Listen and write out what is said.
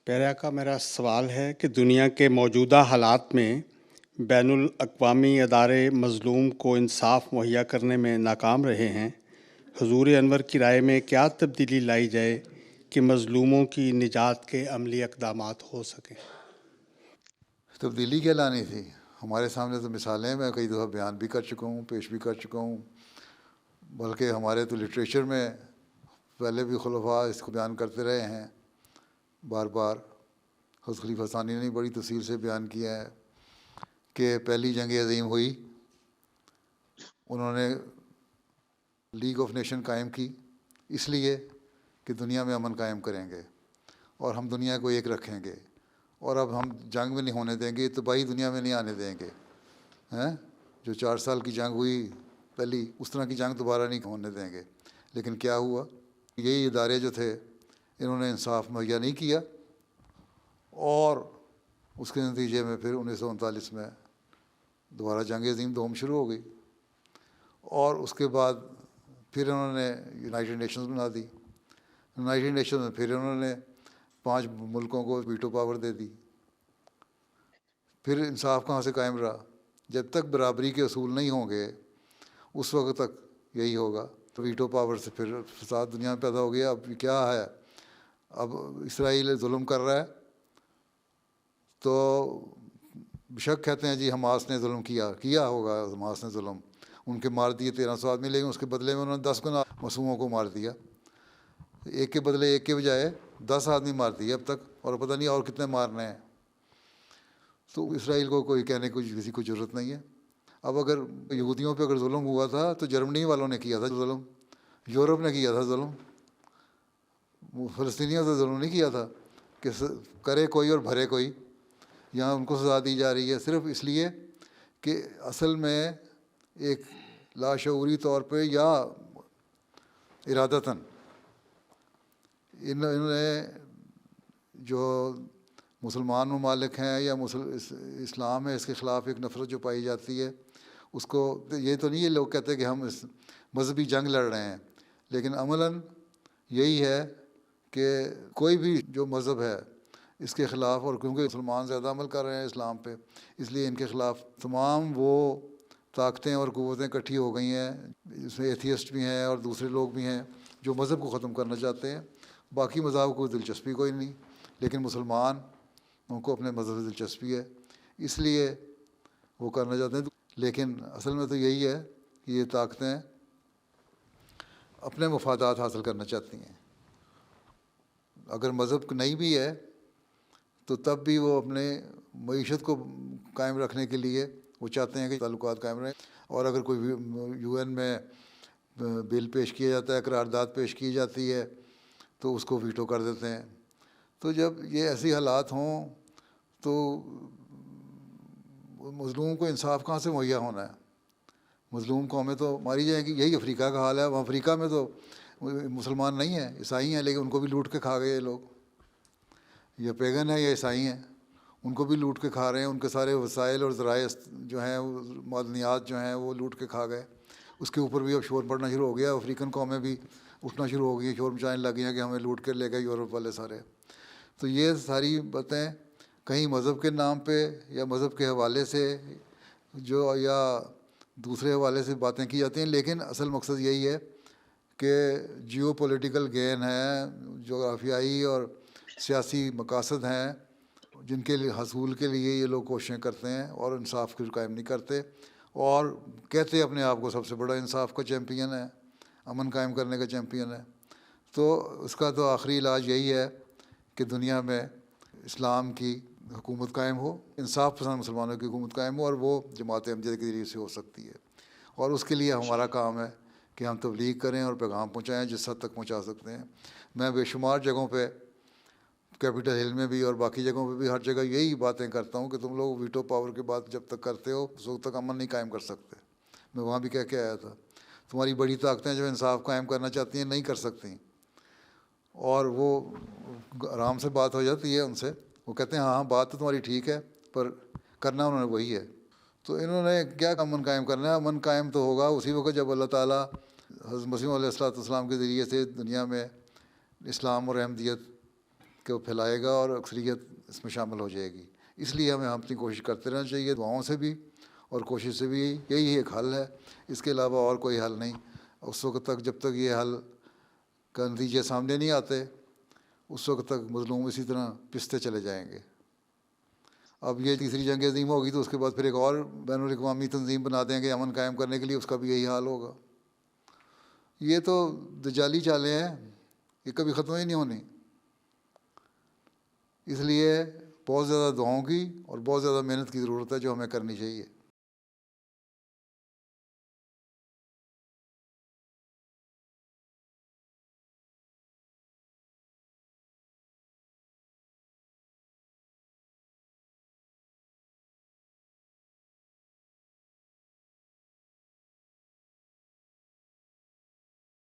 پیارے آقا، میرا سوال ہے کہ دنیا کے موجودہ حالات میں بین الاقوامی ادارے مظلوم کو انصاف مہیا کرنے میں ناکام رہے ہیں۔ حضور انور کی رائے میں کیا تبدیلی لائی جائے کہ مظلوموں کی نجات کے عملی اقدامات ہو سکیں؟ تبدیلی کیا لانی تھی؟ ہمارے سامنے تو مثالیں میں کئی دفعہ بیان بھی کر چکا ہوں، پیش بھی کر چکا ہوں، بلکہ ہمارے تو لٹریچر میں پہلے بھی خلفاء اس کو بیان کرتے رہے ہیں بار بار۔ حضرت خلیفہ ثانی نے بڑی تفصیل سے بیان کیا ہے کہ پہلی جنگ عظیم ہوئی، انہوں نے لیگ آف نیشن قائم کی اس لیے کہ دنیا میں امن قائم کریں گے اور ہم دنیا کو ایک رکھیں گے، اور اب ہم جنگ میں نہیں ہونے دیں گے، تباہی دنیا میں نہیں آنے دیں گے۔ جو 4 سال کی جنگ ہوئی پہلی، اس طرح کی جنگ دوبارہ نہیں ہونے دیں گے۔ لیکن کیا ہوا؟ یہی ادارے جو تھے انہوں نے انصاف مہیا نہیں کیا، اور اس کے نتیجے میں پھر 1939 میں دوبارہ جنگ عظیم دوم شروع ہو گئی، اور اس کے بعد پھر انہوں نے یونائٹڈ نیشنز بنا دی۔ یونائٹڈ نیشنز میں پھر انہوں نے 5 ملکوں کو ویٹو پاور دے دی۔ پھر انصاف کہاں سے قائم رہا؟ جب تک برابری کے اصول نہیں ہوں گے اس وقت تک یہی ہوگا۔ تو ویٹو پاور سے پھر فساد دنیا میں پیدا ہو گیا۔ اب کیا ہے؟ اب اسرائیل ظلم کر رہا ہے تو بشک کہتے ہیں جی حماس نے ظلم کیا ہوگا، حماس نے ظلم، ان کے مار دیے 1300 آدمی، لیکن اس کے بدلے میں انہوں نے 10 گنا معصوموں کو مار دیا۔ ایک کے بدلے ایک کے بجائے 10 آدمی مار دیے اب تک، اور پتہ نہیں اور کتنے مارنے ہیں۔ تو اسرائیل کو کوئی کہنے کو کسی کو ضرورت نہیں ہے۔ اب اگر یہودیوں پہ اگر ظلم ہوا تھا تو جرمنی والوں نے کیا تھا ظلم، یورپ نے کیا تھا ظلم، فلسطینیوں سے ظلم نہیں کیا تھا کہ کرے کوئی اور بھرے کوئی۔ یہاں ان کو سزا دی جا رہی ہے صرف اس لیے کہ اصل میں ایک لاشعوری طور پہ یا ارادتاً انہوں نے جو مسلمان ممالک ہیں یا اسلام ہے، اس کے خلاف ایک نفرت جو پائی جاتی ہے، اس کو یہ تو نہیں، یہ لوگ کہتے کہ ہم اس مذہبی جنگ لڑ رہے ہیں، لیکن عملاً یہی ہے کہ کوئی بھی جو مذہب ہے اس کے خلاف، اور کیونکہ مسلمان زیادہ عمل کر رہے ہیں اسلام پہ، اس لیے ان کے خلاف تمام وہ طاقتیں اور قوتیں اکٹھی ہو گئی ہیں۔ اس میں ایتھیسٹ بھی ہیں اور دوسرے لوگ بھی ہیں جو مذہب کو ختم کرنا چاہتے ہیں۔ باقی مذاہب کو دلچسپی کوئی نہیں، لیکن مسلمان ان کو اپنے مذہب سے دلچسپی ہے، اس لیے وہ کرنا چاہتے ہیں۔ لیکن اصل میں تو یہی ہے کہ یہ طاقتیں اپنے مفادات حاصل کرنا چاہتی ہیں۔ اگر مذہب نہیں بھی ہے تو تب بھی وہ اپنے معیشت کو قائم رکھنے کے لیے وہ چاہتے ہیں کہ تعلقات قائم رہیں۔ اور اگر کوئی UN میں بل پیش کیا جاتا ہے، قرارداد پیش کی جاتی ہے، تو اس کو ویٹو کر دیتے ہیں۔ تو جب یہ ایسی حالات ہوں تو مظلوم کو انصاف کہاں سے مہیا ہونا ہے؟ مظلوم قومیں تو ماری جائیں گی۔ یہی افریقہ کا حال ہے۔ وہاں افریقہ میں تو مسلمان نہیں ہیں، عیسائی ہیں، لیکن ان کو بھی لوٹ کے کھا گئے یہ لوگ۔ یہ پیگن ہیں یا عیسائی ہیں، ان کو بھی لوٹ کے کھا رہے ہیں۔ ان کے سارے وسائل اور ذرائع جو ہیں، معدنیات جو ہیں، وہ لوٹ کے کھا گئے۔ اس کے اوپر بھی اب شور پڑنا شروع ہو گیا۔ افریقن قومیں بھی اٹھنا شروع ہو گئی ہیں، شور مچانے لگ گئی ہیں کہ ہمیں لوٹ کر لے گئے یورپ والے سارے۔ تو یہ ساری باتیں کہیں مذہب کے نام پہ یا مذہب کے حوالے سے جو یا دوسرے حوالے سے باتیں کی جاتی ہیں، لیکن اصل مقصد یہی ہے کہ جیو پولیٹیکل گین ہے، جغرافیائی اور سیاسی مقاصد ہیں جن کے حصول کے لیے یہ لوگ کوششیں کرتے ہیں، اور انصاف کو قائم نہیں کرتے، اور کہتے اپنے آپ کو سب سے بڑا انصاف کا چیمپئن ہے، امن قائم کرنے کا چیمپئن ہے۔ تو اس کا تو آخری علاج یہی ہے کہ دنیا میں اسلام کی حکومت قائم ہو، انصاف پسند مسلمانوں کی حکومت قائم ہو، اور وہ جماعت احمدیہ کے ذریعے سے ہو سکتی ہے۔ اور اس کے لیے ہمارا کام ہے کہ ہم تبلیغ کریں اور پیغام پہنچائیں جس حد تک پہنچا سکتے ہیں۔ میں بے شمار جگہوں پہ، کیپٹل ہل میں بھی اور باقی جگہوں پہ بھی، ہر جگہ یہی باتیں کرتا ہوں کہ تم لوگ ویٹو پاور کے بعد جب تک کرتے ہو اس وقت تک امن نہیں قائم کر سکتے۔ میں وہاں بھی کہہ کے آیا تھا، تمہاری بڑی طاقتیں جو انصاف قائم کرنا چاہتی ہیں نہیں کر سکتی، اور وہ آرام سے بات ہو جاتی ہے ان سے، وہ کہتے ہیں ہاں بات تو تمہاری ٹھیک ہے، پر کرنا انہوں نے وہی ہے۔ تو انہوں نے کیا امن قائم کرنا ہے؟ امن قائم تو ہوگا اسی وقت جب اللہ تعالیٰ حضرت مسیح علیہ السلام کے ذریعے سے دنیا میں اسلام اور احمدیت کہ وہ پھیلائے گا اور اکثریت اس میں شامل ہو جائے گی. اس لیے ہمیں اپنی کوشش کرتے رہنا چاہیے, دعاؤں سے بھی اور کوشش سے بھی. یہی ایک حل ہے, اس کے علاوہ اور کوئی حل نہیں. اس وقت تک جب تک یہ حل کا نتیجے سامنے نہیں آتے, اس وقت تک مظلوم اسی طرح پستے چلے جائیں گے. اب یہ تیسری جنگ عظیم ہوگی تو اس کے بعد پھر ایک اور بین الاقوامی تنظیم بنا دیں گے امن قائم کرنے کے لیے, اس کا بھی یہی حال ہوگا. یہ تو دجالی چالیں ہیں, یہ کبھی ختم ہی نہیں ہونی. اس لیے بہت زیادہ دعاؤں کی اور بہت زیادہ محنت کی ضرورت ہے جو ہمیں کرنی چاہیے.